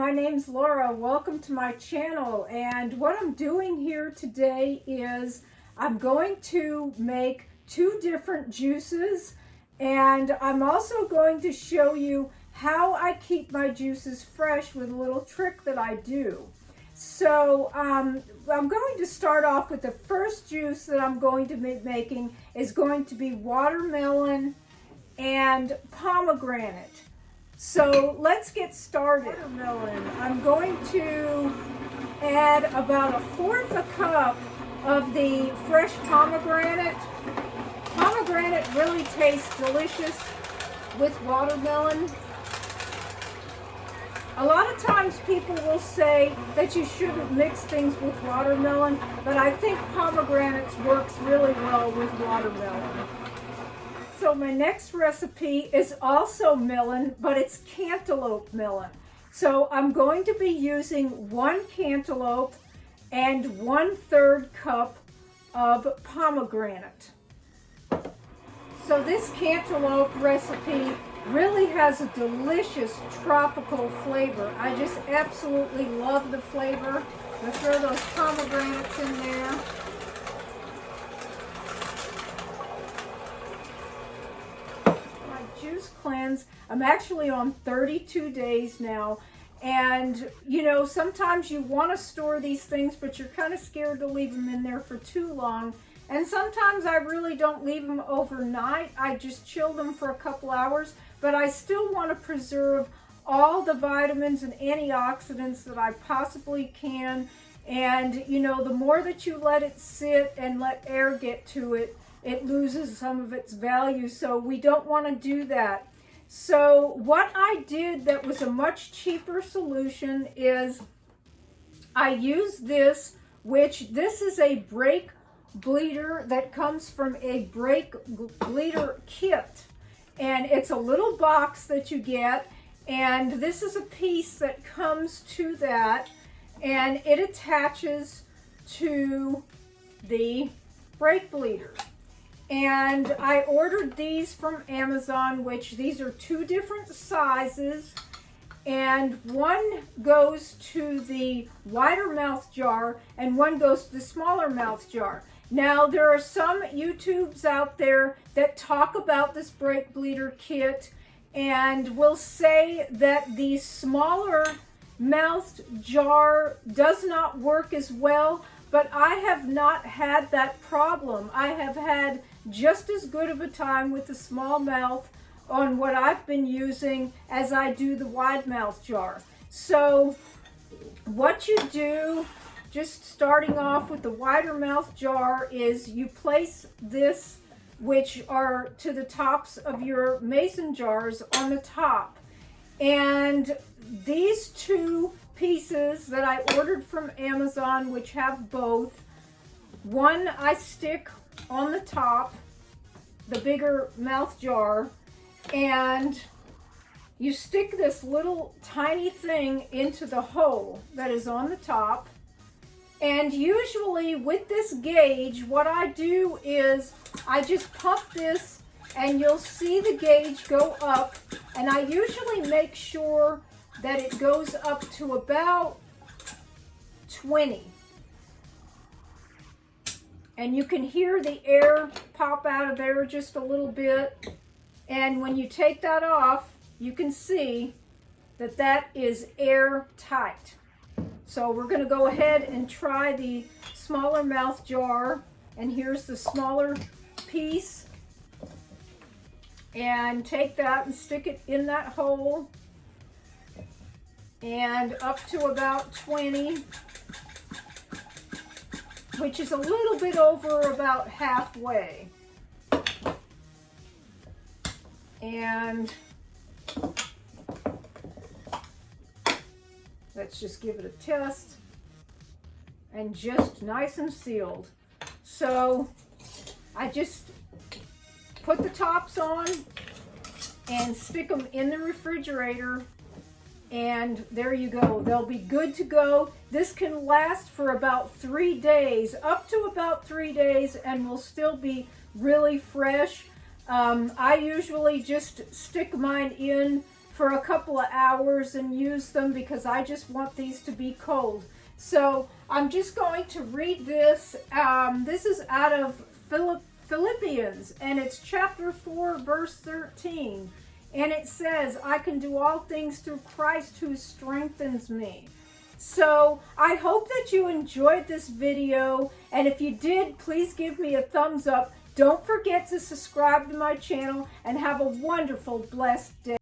my name's Laura. Welcome to my channel, and what I'm doing here today is I'm going to make two different juices, and I'm also going to show you how I keep my juices fresh with a little trick that I do. So I'm going to start off with the first juice that I'm going to be making is going to be watermelon and pomegranate. So let's get started. Watermelon, I'm going to add about 1/4 cup of the fresh pomegranate. Pomegranate really tastes delicious with watermelon. A lot of times people will say that you shouldn't mix things with watermelon, but I think pomegranate works really well with watermelon. So my next recipe is also melon, but it's cantaloupe melon. So I'm going to be using 1 cantaloupe and 1/3 cup of pomegranate. So this cantaloupe recipe really has a delicious tropical flavor. I just absolutely love the flavor. I'll throw those pomegranates in there. Juice cleanse. I'm actually on 32 days now, and you know, sometimes you want to store these things, but you're kind of scared to leave them in there for too long, and sometimes I really don't leave them overnight. I just chill them for a couple hours, but I still want to preserve all the vitamins and antioxidants that I possibly can. And you know, the more that you let it sit and let air get to it, it loses some of its value, so we don't want to do that. So what I did that was a much cheaper solution is I used this, which this is a brake bleeder that comes from a brake bleeder kit, and it's a little box that you get, and this is a piece that comes to that, and it attaches to the brake bleeder. And I ordered these from Amazon, which these are 2 different sizes, and one goes to the wider mouth jar and one goes to the smaller mouth jar. Now there are some YouTubes out there that talk about this brake bleeder kit and will say that the smaller mouthed jar does not work as well, but I have not had that problem. I have had just as good of a time with the small mouth on what I've been using as I do the wide mouth jar. So what you do, just starting off with the wider mouth jar, is you place this, which are to the tops of your mason jars, on the top. And these 2 pieces that I ordered from Amazon, which have both, one I stick on the top, the bigger mouth jar, and you stick this little tiny thing into the hole that is on the top. And usually with this gauge, what I do is I just pump this, and you'll see the gauge go up, and I usually make sure that it goes up to about 20. And you can hear the air pop out of there just a little bit. And when you take that off, you can see that that is airtight. So we're going to go ahead and try the smaller mouth jar. And here's the smaller piece. And take that and stick it in that hole. And up to about 20, which is a little bit over about halfway. And let's just give it a test. And just nice and sealed. So I just put the tops on and stick them in the refrigerator, and there you go. They'll be good to go. This can last for about 3 days, up to about 3 days, and will still be really fresh. I usually just stick mine in for a couple of hours and use them because I just want these to be cold. So I'm just going to read this. This is out of Philippians, and it's chapter 4, verse 13. And it says, I can do all things through Christ who strengthens me. So I hope that you enjoyed this video, and if you did, please give me a thumbs up. Don't forget to subscribe to my channel, and have a wonderful, blessed day.